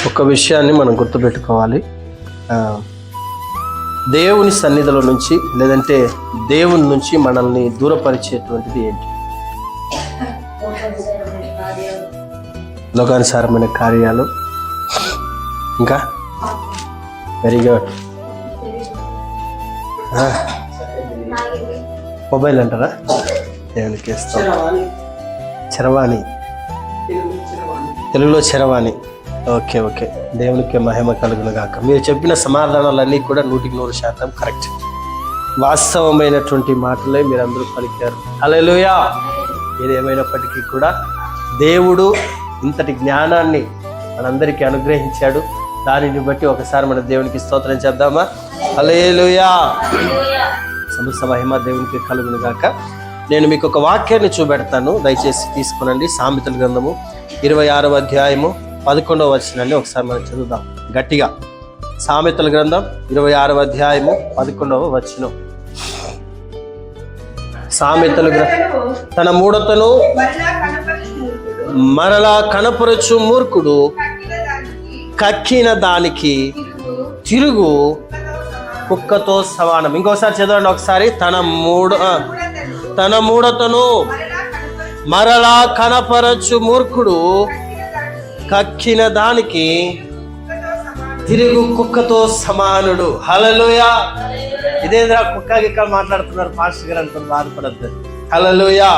ఒక విషయాన్ని మనం గుర్తుపెట్టుకోవాలి. దేవుని సన్నిధిలో నుంచి లేదంటే దేవుని నుంచి మనల్ని దూరపరిచేటువంటిది ఏంటి? లోకానుసారమైన కార్యాలు. ఇంకా వెరీ గుడ్. మొబైల్ అంటారా? దేవునికి ఇస్తాం. చరవాణి, తెలుగులో చరవాణి. ఓకే ఓకే, దేవునికి మహిమ కలుగును గాక. మీరు చెప్పిన సమాధానాలన్నీ కూడా 100% కరెక్ట్. వాస్తవమైనటువంటి మాటలే మీరందరూ పలికారు. హల్లెలూయా. ఏదేమైనప్పటికీ కూడా దేవుడు ఇంతటి జ్ఞానాన్ని మనందరికీ అనుగ్రహించాడు. దానిని బట్టి ఒకసారి మన దేవునికి స్తోత్రం చేద్దామా? హల్లెలూయా. సమస్త మహిమ దేవునికి కలుగును గాక. నేను మీకు ఒక వాక్యాన్ని చూపెడతాను, దయచేసి తీసుకునండి. సామెతల గ్రంథము 26వ అధ్యాయము 11వ వచనాన్ని ఒకసారి మనం చదువుదాం గట్టిగా. సామెతల గ్రంథం 26వ అధ్యాయము 11వ వచనం. సామెతల తన మూఢతను మరలా కనపరచు మూర్ఖుడు కక్కిన దానికి తిరుగు కుక్కతో సమానం. ఇంకోసారి చదవండి ఒకసారి. తన మూఢతను మరలా కనపరచు మూర్ఖుడు కక్కిన దానికి తిరుగు కుక్కతో సమానుడు. హల్లెలూయా. ఇదేంద్రా కుక్క గిక్క మాట్లాడుతున్నారు పాస్టర్ గారు అనుకుని బాధపడద్దు. హల్లెలూయా.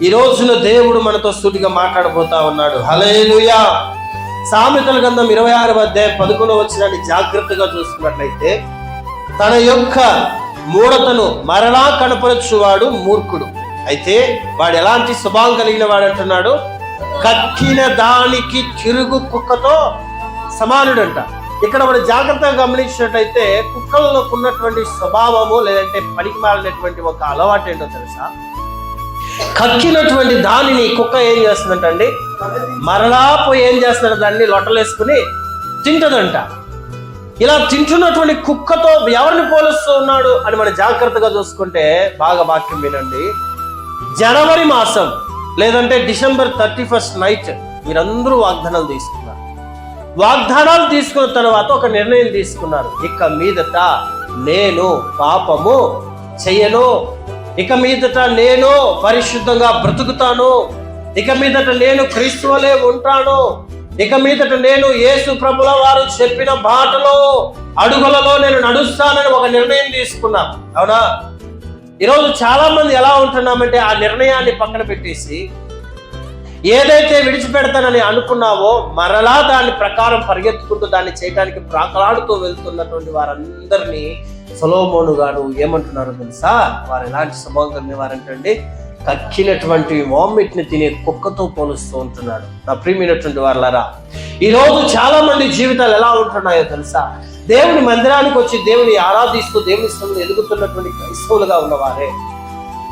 ఈ రోజున దేవుడు మనతో సూటిగా మాట్లాడబోతా ఉన్నాడు. హల్లెలూయా. సామెతల గ్రంథం 26వ అధ్యాయం 11వ వచనాన్ని జాగ్రత్తగా చూసుకున్నట్లయితే, తన యొక్క మూఢతను మరలా కనపరచువాడు మూర్ఖుడు. అయితే వాడు ఎలాంటి స్వభావం కలిగిన వాడు అంటున్నాడు? కక్కిన దానికి తిరుగు కుక్కతో సమానుడంట. ఇక్కడ మనం జాగ్రత్తగా గమనించినట్లయితే కుక్కల్లో ఉన్నటువంటి స్వభావము లేదంటే పనికి మాలినటువంటి ఒక అలవాటు ఏంటో తెలుసా? కక్కినటువంటి దానిని కుక్క ఏం చేస్తుందంటండి, మరలా పోయి ఏం చేస్తుందంట, దాన్ని లొట్టలేసుకుని తింటదంట. ఇలా తింటున్నటువంటి కుక్కతో ఎవరిని పోలుస్తూ ఉన్నాడు అని మనం జాగ్రత్తగా చూసుకుంటే, బాగా వాక్యం వినండి. జనవరి మాసం లేదంటే డిసెంబర్ 31st నైట్ మీరందరూ వాగ్దానాలు తీసుకున్నారు. వాగ్దానాలు తీసుకున్న తర్వాత ఒక నిర్ణయం తీసుకున్నారు. ఇక మీదట నేను పాపము చెయ్యను, ఇక మీదట నేను పరిశుద్ధంగా బ్రతుకుతాను, ఇక మీదట నేను క్రీస్తువలే ఉంటాను, ఇక మీదట నేను యేసు ప్రభుల వారు చెప్పిన బాటలో అడుగులలో నేను నడుస్తానని ఒక నిర్ణయం తీసుకున్నా. అవునా? ఈరోజు చాలా మంది ఎలా ఉంటున్నామంటే ఆ నిర్ణయాన్ని పక్కన పెట్టేసి ఏదైతే విడిచిపెడతానని అనుకున్నావో మరలా దాని ప్రకారం పరిగెత్తుకుంటూ దాన్ని చేయడానికి ప్రాకలాడుతూ వెళ్తున్నటువంటి వారందరినీ సొలొమోను గారు ఏమంటున్నారో తెలుసా? వారు ఎలాంటి స్వభావం కలిగిన వారంటే కక్కినటువంటి వామిట్ని తినే కుక్కతో పోలుస్తూ ఉంటున్నాడు. నా ప్రియమైనటువంటి వారలారా, ఈరోజు చాలా మంది జీవితాలు ఎలా ఉంటున్నాయో తెలుసా? దేవుని మందిరానికి వచ్చి దేవుని ఆరాధిస్తూ దేవుని స్థలంలో ఎదుగుతున్నటువంటి క్రైస్తవులుగా ఉన్నవారే,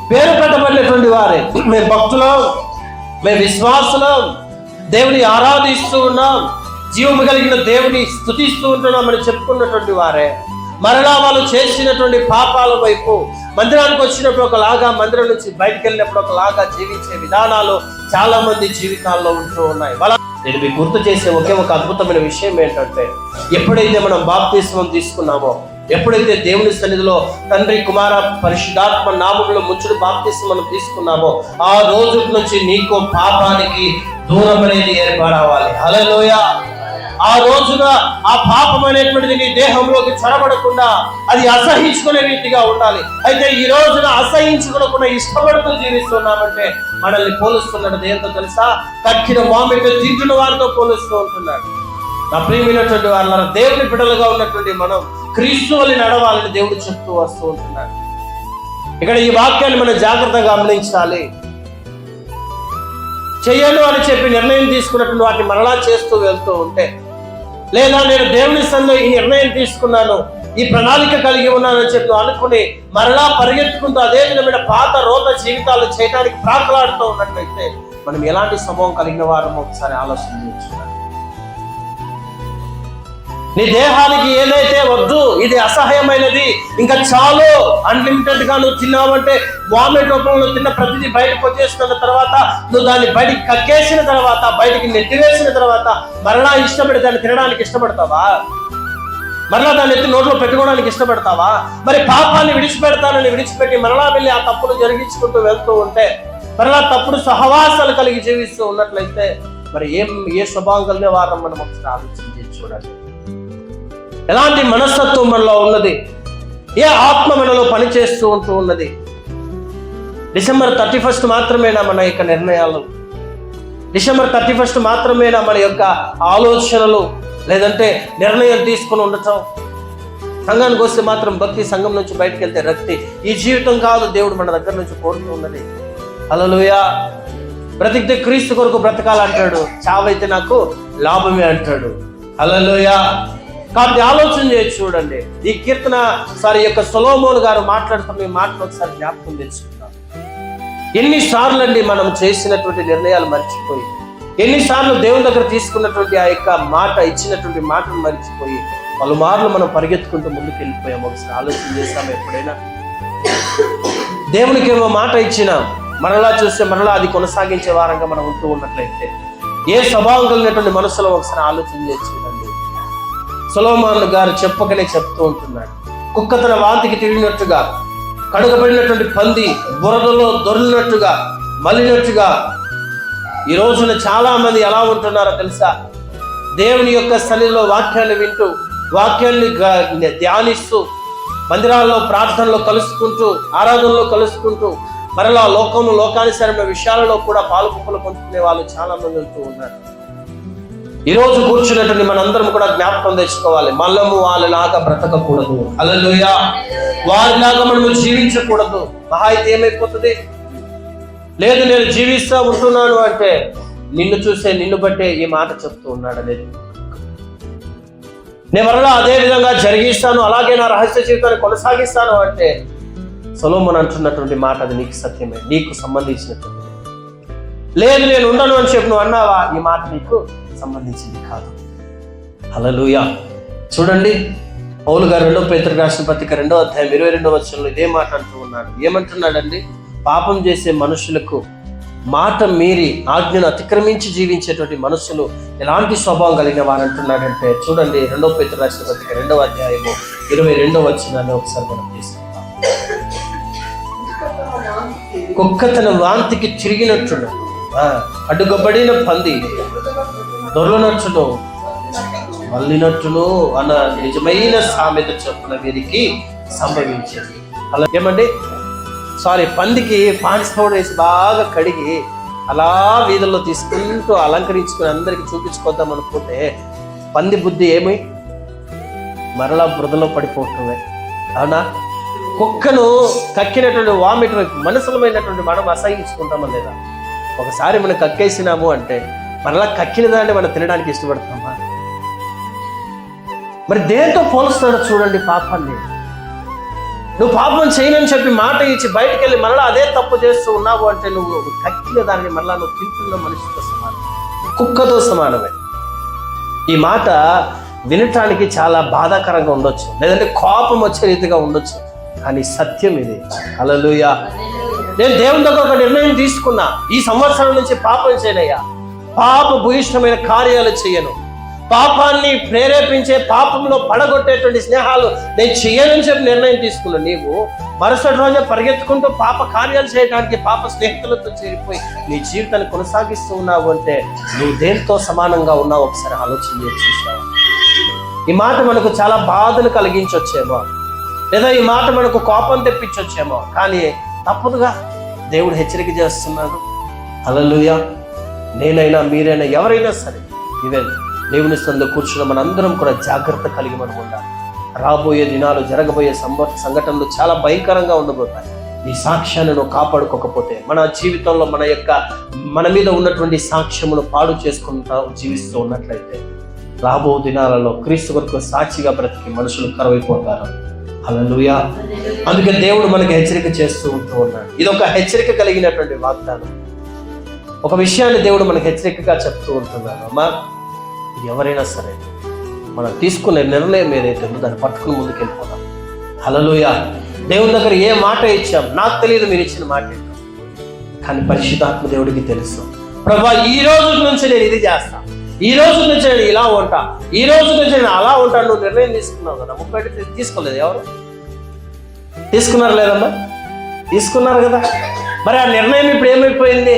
పేరు పెట్టబడినటువంటి వారే, మేము భక్తులం, మేము విశ్వాసులం, దేవుని ఆరాధిస్తూ ఉన్నాం, జీవము కలిగిన దేవుని స్తుతిస్తూ ఉంటున్నామని చెప్పుకున్నటువంటి వారే మరలా వాళ్ళు చేసినటువంటి పాపాల వైపు మందిరానికి వచ్చినప్పుడు ఒకలాగా, మందిరం నుంచి బయటకు వెళ్ళినప్పుడు ఒకలాగా జీవించే విధానాలు చాలా మంది జీవితాల్లో ఉంటూ ఉన్నాయి. నేను మీకు గుర్తు చేసే ఒకే ఒక అద్భుతమైన విషయం ఏంటంటే, ఎప్పుడైతే మనం బాప్తిస్మం తీసుకున్నామో, ఎప్పుడైతే దేవుని సన్నిధిలో తండ్రి కుమార పరిశుద్ధాత్మ నామములో ముంచుడు బాప్తిస్మం మనం తీసుకున్నామో, ఆ రోజు నుంచి నీకు పాపానికి దూరం అనేది ఏర్పడవాలి. హల్లెలూయా. ఆ రోజున ఆ పాపం అనేటువంటిది నీ దేహంలోకి చొరబడకుండా అది అసహించుకునే రీతిగా ఉండాలి. అయితే ఈ రోజున అసహించుకోకుండా ఇష్టపడుతూ జీవిస్తున్నామంటే మనల్ని పోలుస్తున్నాడు దేంతో తెలుసా? కక్కిన మామిడితో తింటున్న వారితో పోలుస్తూ ఉంటున్నాడు. నా ప్రియమైనటువంటి వాళ్ళ దేవుని బిడ్డలుగా ఉన్నటువంటి మనం క్రీస్తు వలె నడవాలని దేవుడు చెప్తూ వస్తూ ఉంటున్నాడు. ఇక్కడ ఈ వాక్యాన్ని మనం జాగ్రత్తగా గమనించాలి. చెయ్యను అని చెప్పి నిర్ణయం తీసుకున్నటువంటి వాటిని మరలా చేస్తూ వెళ్తూ ఉంటే, లేదా నేను దేవుని సన్నిధిలో ఈ నిర్ణయం తీసుకున్నాను, ఈ ప్రణాళిక కలిగి ఉన్నానని చెప్పి అనుకుని మరలా పరిగెత్తుకుంటూ అదే విధమైన పాత రోత జీవితాలు చేయడానికి ప్రాకులాడుతూ ఉన్నట్లయితే మనం ఎలాంటి స్వభావం కలిగిన వారమో ఒకసారి ఆలోచన చేయించుకోవాలి. నీ దేహానికి ఏదైతే వద్దు, ఇది అసహ్యమైనది, ఇంకా చాలు, అన్లిమిటెడ్ గా నువ్వు తిన్నావంటే వామిట్ రూపంలో తిన్న ప్రతిదీ బయటకు వచ్చేసుకున్న తర్వాత నువ్వు దాన్ని బయటికి కక్కేసిన తర్వాత, బయటికి నెట్టివేసిన తర్వాత మరలా ఇష్టపడి దాన్ని తినడానికి ఇష్టపడతావా? మరలా దాన్ని ఎత్తి నోట్లో పెట్టుకోవడానికి ఇష్టపడతావా? మరి పాపాన్ని విడిచిపెడతానని విడిచిపెట్టి మరలా వెళ్ళి ఆ తప్పును జరిగించుకుంటూ వెళ్తూ ఉంటే, మరలా తప్పుడు సహవాసాలు కలిగి జీవిస్తూ ఉన్నట్లయితే మరి ఏ స్వభావం కలిగిన వారం మనం ఒకసారి ఆలోచించి చూడాలి. ఎలాంటి మనస్తత్వం మనలో ఉన్నది, ఏ ఆత్మ మనలో పనిచేస్తూ ఉంటూ ఉన్నది. డిసెంబర్ 31 మాత్రమేనా మన యొక్క నిర్ణయాలు? డిసెంబర్ 31 మాత్రమేనా మన యొక్క ఆలోచనలు? లేదంటే నిర్ణయం తీసుకుని ఉండటం? సంఘానికి వస్తే మాత్రం భక్తి, సంఘం నుంచి బయటకు వెళ్తే రక్తి. ఈ జీవితం కాదు దేవుడు మన దగ్గర నుంచి కోరుతూ ఉన్నది. హల్లెలూయా. బ్రతికితే క్రీస్తు కొరకు బ్రతకాలంటాడు, చావైతే నాకు లాభమే అంటాడు. హల్లెలూయా. కాబట్టి ఆలోచన చేసి చూడండి. ఈ కీర్తన యొక్క సొలొమోను గారు మాట్లాడుతున్న ఈ మాటను ఒకసారి జ్ఞాపకం తెచ్చుకుందాం. ఎన్నిసార్లు అండి మనం చేసినటువంటి నిర్ణయాలు మర్చిపోయి, ఎన్నిసార్లు దేవుని దగ్గర తీసుకున్నటువంటి ఆ యొక్క మాట, ఇచ్చినటువంటి మాటను మర్చిపోయి పలుమార్లు మనం పరిగెత్తుకుంటూ ముందుకు వెళ్ళిపోయాం. ఒకసారి ఆలోచన చేస్తాం. ఎప్పుడైనా దేవునికి ఏమో మాట ఇచ్చినా మరలా చూస్తే మరలా అది కొనసాగించే వారంగా మనం ఉంటూ ఉన్నట్లయితే ఏ స్వభావం కలిగినటువంటి మనసులో ఒకసారి ఆలోచన చేసి చూడండి. సొలొమోను గారు చెప్పకనే చెప్తూ ఉంటున్నాడు. కుక్క తన వాంతికి తిరిగినట్టుగా, కడుగబడినటువంటి పంది బురదలో దొరికినట్టుగా, మలినట్టుగా ఈ రోజున చాలా మంది ఎలా ఉంటున్నారో తెలుసా? దేవుని యొక్క సన్నిధిలో వాక్యాన్ని వింటూ, వాక్యాన్ని ధ్యానిస్తూ, మందిరాల్లో ప్రార్థనలో కలుసుకుంటూ, ఆరాధనలో కలుసుకుంటూ, మరలా లోకానుసరమైన విషయాలలో కూడా పాలుపులు పొందుకునే వాళ్ళు చాలా మంది ఉంటూ ఉన్నారు. ఈరోజు కూర్చున్నటువంటి మనందరం కూడా జ్ఞాపకం తెచ్చుకోవాలి. మనము వాళ్ళలాగా బ్రతకకూడదు. హల్లెలూయా. వారిలాగా మనము జీవించకూడదు. మహా అయితే ఏమైపోతుంది? లేదు నేను జీవిస్తా ఉంటున్నాను అంటే నిన్ను చూసే, నిన్ను బట్టే ఈ మాట చెప్తూ ఉన్నాడు అనేది. నేను మరలా అదే విధంగా జరిగిస్తాను, అలాగే నా రహస్య జీవితాన్ని కొనసాగిస్తాను అంటే సొలొమోను అంటున్నటువంటి మాట అది నీకు సత్యమే, నీకు సంబంధించినటువంటి. లేదు నేను ఉండను అని చెప్పి నువ్వు అన్నావా, ఈ మాట నీకు సంబంధించింది కాదు. హల్లెలూయా. చూడండి, పౌలు గారు 2 పేతురు రాసిన పత్రిక 2వ అధ్యాయం 22వ వచనంలో ఇదే మాట అంటూ ఉన్నాడు. ఏమంటున్నాడండి? పాపం చేసే మనుషులకు, మాట మీరి ఆజ్ఞను అతిక్రమించి జీవించేటువంటి మనుషులు ఎలాంటి స్వభావం కలిగిన వారు అంటున్నాడంటే, చూడండి 2వ పేతురు రాసిన పత్రిక 2వ అధ్యాయము 22వ వచనాన్ని ఒకసారి మనం తీసుకుంటాం. కుక్క తన వాంతికి తిరిగినట్టును, అడ్డుగబడిన పంది దొర్లనట్టును, మళ్ళినట్టును అన్న నిజమైన సామెత చొప్పున వీరికి సంభవించేది. అలా ఏమండి, పందికి పాన్స్ పౌడర్ వేసి బాగా కడిగి అలా వీధుల్లో తీసుకుంటూ అలంకరించుకుని అందరికి చూపించుకోద్దాం అనుకుంటే పంది బుద్ధి ఏమి మరలా బురదలో పడిపోతుంది. అవునా? కుక్కను కక్కినటువంటి వామిట్ మనసులమైనటువంటి మనం అసహించుకుంటామా లేదా? ఒకసారి మనం కక్కేసినాము అంటే మరలా కక్కిన దాన్ని మనం తినడానికి ఇష్టపడతామా? మరి దేంతో పోలుస్తాడో చూడండి పాపాన్ని. నువ్వు పాపం చేయనని చెప్పి మాట ఇచ్చి బయటికి వెళ్ళి మరలా అదే తప్పు చేస్తూ ఉన్నావు అంటే నువ్వు కక్కిన దాన్ని మరలా నువ్వు తింటున్న మనిషితో సమానం, కుక్కతో సమానమే. ఈ మాట వినటానికి చాలా బాధాకరంగా ఉండొచ్చు, లేదంటే కోపం వచ్చే రీతిగా ఉండొచ్చు, కానీ సత్యం ఇది. హల్లెలూయా. నేను దేవుని దగ్గర ఒక నిర్ణయం తీసుకున్నా, ఈ సంవత్సరం నుంచి పాపం చేయనయ్యా, పాప భూయిష్టమైన కార్యాలు చేయను, పాపాన్ని ప్రేరేపించే, పాపంలో పడగొట్టేటువంటి స్నేహాలు నేను చేయనని చెప్పి నిర్ణయం తీసుకున్నా. నీవు మరుసటి రోజే పరిగెత్తుకుంటూ పాప కార్యాలు చేయడానికి పాప స్నేహితులతో చేరిపోయి నీ జీవితాన్ని కొనసాగిస్తూ ఉన్నావు అంటే నువ్వు దేంతో సమానంగా ఉన్నావు ఒకసారి ఆలోచన చేసి చూసావు. ఈ మాట మనకు చాలా బాధను కలిగించొచ్చేమో, లేదా ఈ మాట మనకు కోపం తెప్పించొచ్చేమో, కానీ తప్పదుగా దేవుడు హెచ్చరిక చేస్తున్నాడు. హల్లెలూయా. నేనైనా మీరైనా ఎవరైనా సరే ఈవెన్ దేవుని సందు కూర్చున్న మనందరం కూడా జాగ్రత్త కలిగి మనం ఉండాలి. రాబోయే దినాలు, జరగబోయే సంఘటనలు చాలా భయంకరంగా ఉండబోతాయి. ఈ సాక్ష్యాన్ని నువ్వు కాపాడుకోకపోతే మన జీవితంలో మన మీద ఉన్నటువంటి సాక్ష్యమును పాడు చేసుకుంటూ జీవిస్తూ ఉన్నట్లయితే రాబో దినాలలో క్రీస్తు కొరకు సాక్షిగా బ్రతికి మనుషులు కరువైపోతారు. హల్లెలూయా. అందుకే దేవుడు మనకి హెచ్చరిక చేస్తూ ఉంటూ ఉన్నాడు. ఇది ఒక హెచ్చరిక కలిగినటువంటి వాగ్దానం. ఒక విషయాన్ని దేవుడు మనకి హెచ్చరికగా చెప్తూ ఉంటున్నాడు. అమ్మా, ఎవరైనా సరే మనం తీసుకునే నిర్ణయం ఏదైతే ఉందో దాన్ని పట్టుకుని ముందుకు వెళ్ళిపోదాం. హల్లెలూయా. దేవుని దగ్గర ఏ మాట ఇచ్చాం నాకు తెలియదు, మీరు ఇచ్చిన మాట ఏంటో, కానీ పరిశుద్ధాత్మ దేవుడికి తెలుసు. ప్రభా ఈ రోజు నుంచి నేను ఇది చేస్తా, ఈ రోజు నుంచి నేను ఇలా ఉంటా, ఈ రోజు నుంచి నేను అలా ఉంటాను. నువ్వు నిర్ణయం తీసుకున్నావు కదా. 30 తీసుకోలేదు ఎవరు? తీసుకున్నారు లేదమ్మా? తీసుకున్నారు కదా. మరి ఆ నిర్ణయం ఇప్పుడు ఏమైపోయింది?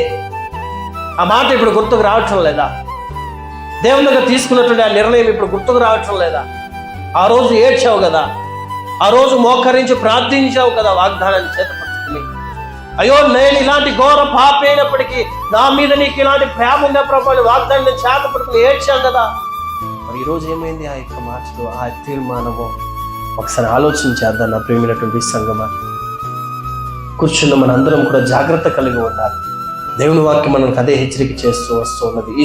ఆ మాట ఇప్పుడు గుర్తుకు రావటం లేదా? దేవుని దగ్గర తీసుకున్నటువంటి ఆ నిర్ణయం ఇప్పుడు గుర్తుకు రావటం లేదా? ఆ రోజు ఏడ్చావు కదా, ఆ రోజు మోకరించి ప్రార్థించావు కదా వాగ్దానాన్ని చేతపట్టుకుని. అయ్యో నేను ఇలాంటి ఘోర పాపి అయినప్పటికీ నా మీద నీకు ఇలాంటి ప్రేమ ఉండే ప్రభావం వాగ్దానాన్ని చేతపట్టుకుని ఏడ్చావు కదా. మరి ఈరోజు ఏమైంది? ఆ యొక్క మాటలు, ఆ తీర్మానము ఒకసారి ఆలోచన చేద్దాం. నా ప్రియమైనటువంటి సంగమా, కూర్చున్న మనందరం కూడా జాగ్రత్త కలిగి ఉండాలి. దేవుని వాక్యం మనకు అదే హెచ్చరిక చేస్తూ వస్తూ ఉన్నది. ఈ